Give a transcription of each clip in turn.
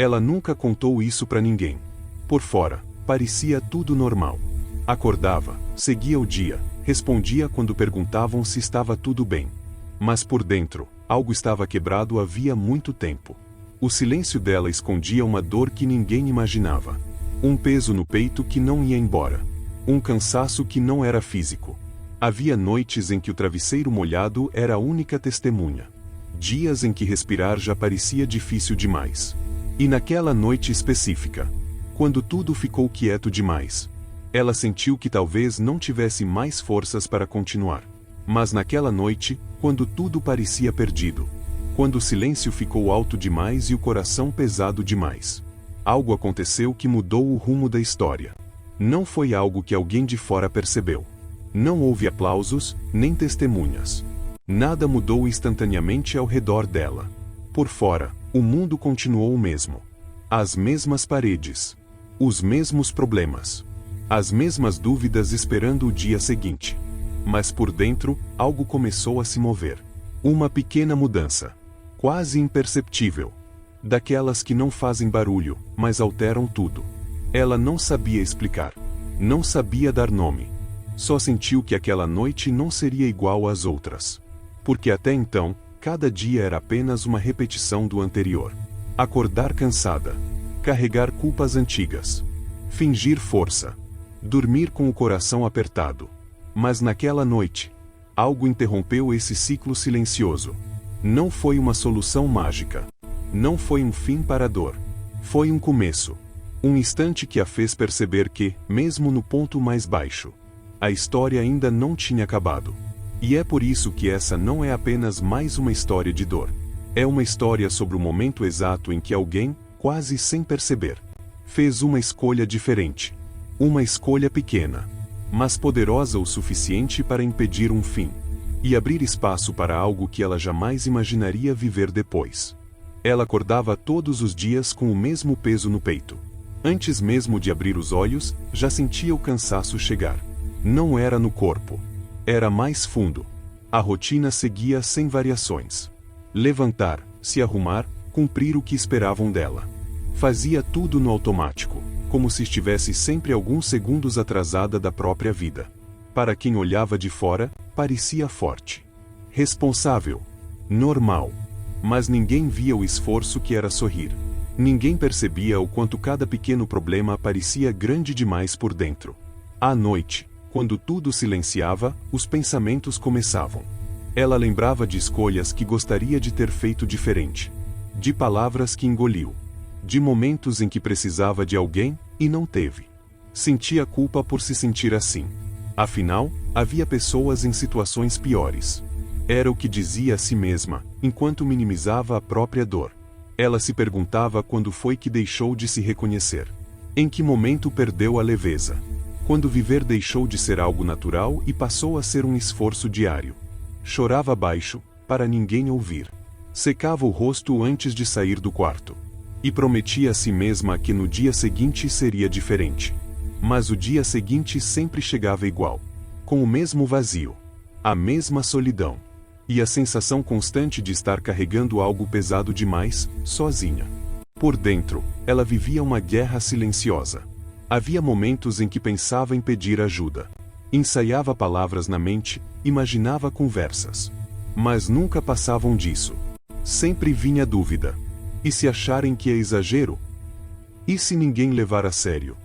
Ela nunca contou isso para ninguém. Por fora, parecia tudo normal. Acordava, seguia o dia, respondia quando perguntavam se estava tudo bem. Mas por dentro, algo estava quebrado havia muito tempo. O silêncio dela escondia uma dor que ninguém imaginava. Um peso no peito que não ia embora. Um cansaço que não era físico. Havia noites em que o travesseiro molhado era a única testemunha. Dias em que respirar já parecia difícil demais. E naquela noite específica, quando tudo ficou quieto demais, ela sentiu que talvez não tivesse mais forças para continuar. Mas naquela noite, quando tudo parecia perdido, quando o silêncio ficou alto demais e o coração pesado demais, algo aconteceu que mudou o rumo da história. Não foi algo que alguém de fora percebeu. Não houve aplausos, nem testemunhas. Nada mudou instantaneamente ao redor dela. Por fora, o mundo continuou o mesmo. As mesmas paredes. Os mesmos problemas. As mesmas dúvidas esperando o dia seguinte. Mas por dentro, algo começou a se mover. Uma pequena mudança. Quase imperceptível. Daquelas que não fazem barulho, mas alteram tudo. Ela não sabia explicar. Não sabia dar nome. Só sentiu que aquela noite não seria igual às outras. Porque até então, cada dia era apenas uma repetição do anterior. Acordar cansada. Carregar culpas antigas. Fingir força. Dormir com o coração apertado. Mas naquela noite, algo interrompeu esse ciclo silencioso. Não foi uma solução mágica. Não foi um fim para a dor. Foi um começo. Um instante que a fez perceber que, mesmo no ponto mais baixo, a história ainda não tinha acabado. E é por isso que essa não é apenas mais uma história de dor. É uma história sobre o momento exato em que alguém, quase sem perceber, fez uma escolha diferente. Uma escolha pequena, mas poderosa o suficiente para impedir um fim. E abrir espaço para algo que ela jamais imaginaria viver depois. Ela acordava todos os dias com o mesmo peso no peito. Antes mesmo de abrir os olhos, já sentia o cansaço chegar. Não era no corpo. Era mais fundo. A rotina seguia sem variações. Levantar, se arrumar, cumprir o que esperavam dela. Fazia tudo no automático, como se estivesse sempre alguns segundos atrasada da própria vida. Para quem olhava de fora, parecia forte. Responsável. Normal. Mas ninguém via o esforço que era sorrir. Ninguém percebia o quanto cada pequeno problema parecia grande demais por dentro. À noite, quando tudo silenciava, os pensamentos começavam. Ela lembrava de escolhas que gostaria de ter feito diferente. De palavras que engoliu. De momentos em que precisava de alguém, e não teve. Sentia culpa por se sentir assim. Afinal, havia pessoas em situações piores. Era o que dizia a si mesma, enquanto minimizava a própria dor. Ela se perguntava quando foi que deixou de se reconhecer. Em que momento perdeu a leveza. Quando viver deixou de ser algo natural e passou a ser um esforço diário. Chorava baixo, para ninguém ouvir. Secava o rosto antes de sair do quarto. E prometia a si mesma que no dia seguinte seria diferente. Mas o dia seguinte sempre chegava igual. Com o mesmo vazio. A mesma solidão. E a sensação constante de estar carregando algo pesado demais, sozinha. Por dentro, ela vivia uma guerra silenciosa. Havia momentos em que pensava em pedir ajuda. Ensaiava palavras na mente, imaginava conversas. Mas nunca passavam disso. Sempre vinha dúvida. E se acharem que é exagero? E se ninguém levar a sério?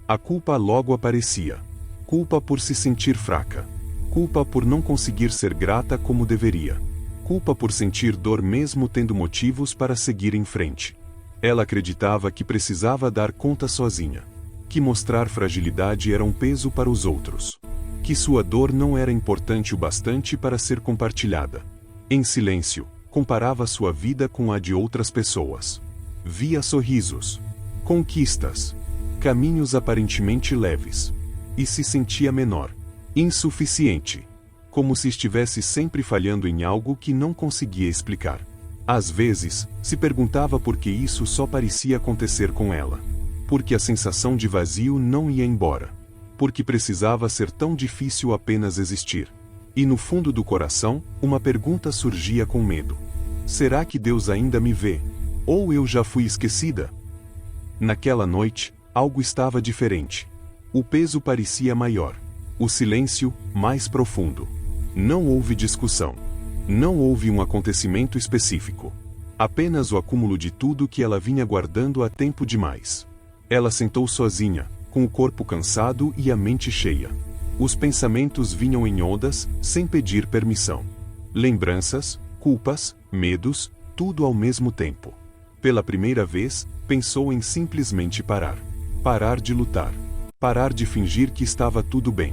A culpa logo aparecia. Culpa por se sentir fraca. Culpa por não conseguir ser grata como deveria. Culpa por sentir dor mesmo tendo motivos para seguir em frente. Ela acreditava que precisava dar conta sozinha. Que mostrar fragilidade era um peso para os outros. Que sua dor não era importante o bastante para ser compartilhada. Em silêncio, comparava sua vida com a de outras pessoas. Via sorrisos, conquistas, caminhos aparentemente leves. E se sentia menor. Insuficiente. Como se estivesse sempre falhando em algo que não conseguia explicar. Às vezes, se perguntava por que isso só parecia acontecer com ela. Porque a sensação de vazio não ia embora. Porque precisava ser tão difícil apenas existir. E no fundo do coração, uma pergunta surgia com medo. Será que Deus ainda me vê? Ou eu já fui esquecida? Naquela noite, algo estava diferente. O peso parecia maior. O silêncio, mais profundo. Não houve discussão. Não houve um acontecimento específico. Apenas o acúmulo de tudo que ela vinha guardando há tempo demais. Ela sentou sozinha, com o corpo cansado e a mente cheia. Os pensamentos vinham em ondas, sem pedir permissão. Lembranças, culpas, medos, tudo ao mesmo tempo. Pela primeira vez, pensou em simplesmente parar. Parar de lutar. Parar de fingir que estava tudo bem.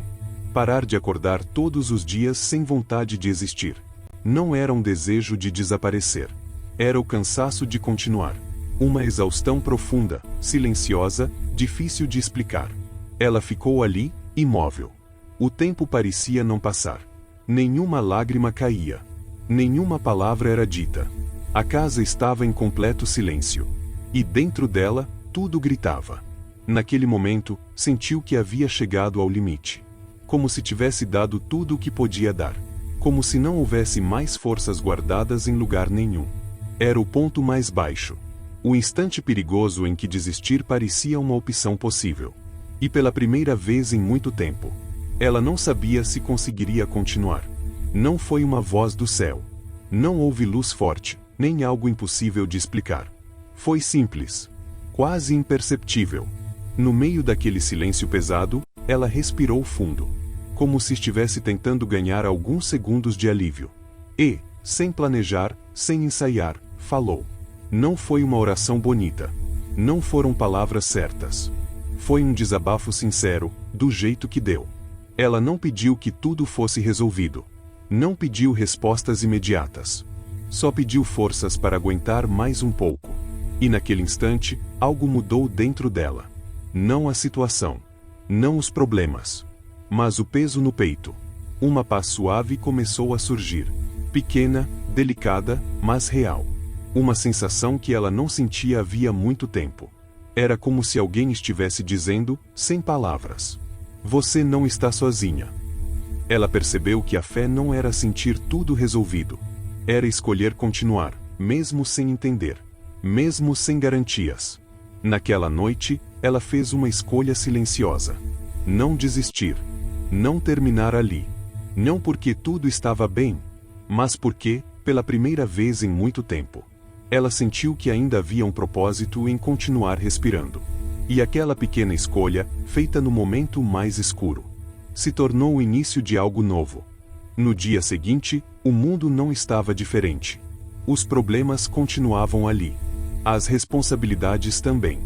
Parar de acordar todos os dias sem vontade de existir. Não era um desejo de desaparecer. Era o cansaço de continuar. Uma exaustão profunda, silenciosa, difícil de explicar. Ela ficou ali, imóvel. O tempo parecia não passar. Nenhuma lágrima caía. Nenhuma palavra era dita. A casa estava em completo silêncio. E dentro dela, tudo gritava. Naquele momento, sentiu que havia chegado ao limite. Como se tivesse dado tudo o que podia dar. Como se não houvesse mais forças guardadas em lugar nenhum. Era o ponto mais baixo. O instante perigoso em que desistir parecia uma opção possível. E pela primeira vez em muito tempo, ela não sabia se conseguiria continuar. Não foi uma voz do céu. Não houve luz forte, nem algo impossível de explicar. Foi simples. Quase imperceptível. No meio daquele silêncio pesado, ela respirou fundo. Como se estivesse tentando ganhar alguns segundos de alívio. E, sem planejar, sem ensaiar, falou. Não foi uma oração bonita. Não foram palavras certas. Foi um desabafo sincero, do jeito que deu. Ela não pediu que tudo fosse resolvido. Não pediu respostas imediatas. Só pediu forças para aguentar mais um pouco. E naquele instante, algo mudou dentro dela. Não a situação. Não os problemas. Mas o peso no peito. Uma paz suave começou a surgir. Pequena, delicada, mas real. Uma sensação que ela não sentia havia muito tempo. Era como se alguém estivesse dizendo, sem palavras: você não está sozinha. Ela percebeu que a fé não era sentir tudo resolvido. Era escolher continuar, mesmo sem entender. Mesmo sem garantias. Naquela noite, ela fez uma escolha silenciosa. Não desistir. Não terminar ali. Não porque tudo estava bem, mas porque, pela primeira vez em muito tempo, ela sentiu que ainda havia um propósito em continuar respirando. E aquela pequena escolha, feita no momento mais escuro, se tornou o início de algo novo. No dia seguinte, o mundo não estava diferente. Os problemas continuavam ali. As responsabilidades também.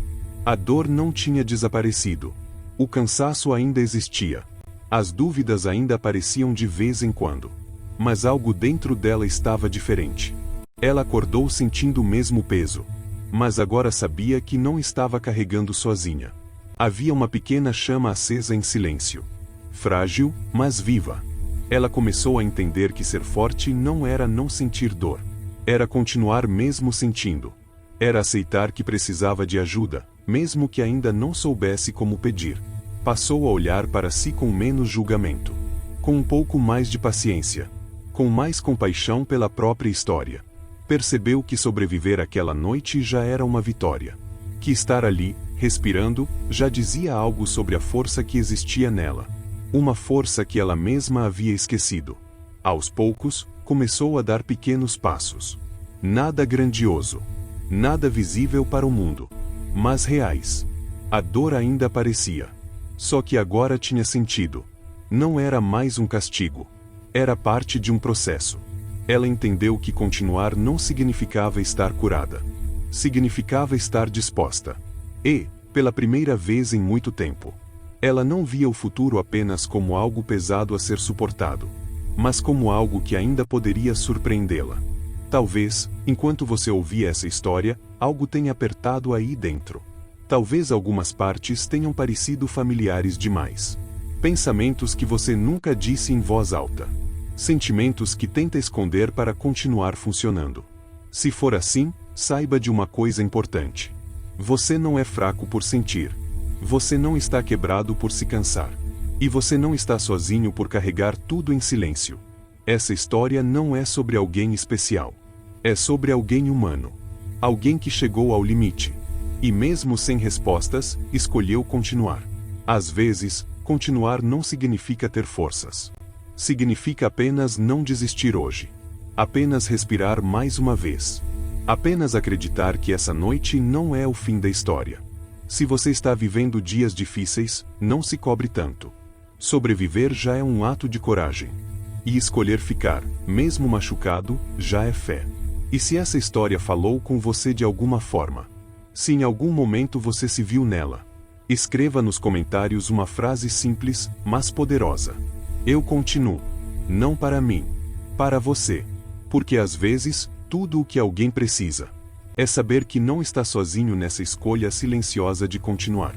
A dor não tinha desaparecido. O cansaço ainda existia. As dúvidas ainda apareciam de vez em quando. Mas algo dentro dela estava diferente. Ela acordou sentindo o mesmo peso. Mas agora sabia que não estava carregando sozinha. Havia uma pequena chama acesa em silêncio. Frágil, mas viva. Ela começou a entender que ser forte não era não sentir dor. Era continuar mesmo sentindo. Era aceitar que precisava de ajuda, mesmo que ainda não soubesse como pedir. Passou a olhar para si com menos julgamento. Com um pouco mais de paciência. Com mais compaixão pela própria história. Percebeu que sobreviver àquela noite já era uma vitória. Que estar ali, respirando, já dizia algo sobre a força que existia nela. Uma força que ela mesma havia esquecido. Aos poucos, começou a dar pequenos passos. Nada grandioso. Nada visível para o mundo. Mas reais. A dor ainda aparecia. Só que agora tinha sentido. Não era mais um castigo. Era parte de um processo. Ela entendeu que continuar não significava estar curada. Significava estar disposta. E, pela primeira vez em muito tempo, ela não via o futuro apenas como algo pesado a ser suportado, mas como algo que ainda poderia surpreendê-la. Talvez, enquanto você ouvia essa história, algo tenha apertado aí dentro. Talvez algumas partes tenham parecido familiares demais. Pensamentos que você nunca disse em voz alta. Sentimentos que tenta esconder para continuar funcionando. Se for assim, saiba de uma coisa importante. Você não é fraco por sentir. Você não está quebrado por se cansar. E você não está sozinho por carregar tudo em silêncio. Essa história não é sobre alguém especial. É sobre alguém humano. Alguém que chegou ao limite. E mesmo sem respostas, escolheu continuar. Às vezes, continuar não significa ter forças. Significa apenas não desistir hoje. Apenas respirar mais uma vez. Apenas acreditar que essa noite não é o fim da história. Se você está vivendo dias difíceis, não se cobre tanto. Sobreviver já é um ato de coragem. E escolher ficar, mesmo machucado, já é fé. E se essa história falou com você de alguma forma? Se em algum momento você se viu nela? Escreva nos comentários uma frase simples, mas poderosa. Eu continuo. Não para mim. Para você. Porque às vezes, tudo o que alguém precisa é saber que não está sozinho nessa escolha silenciosa de continuar.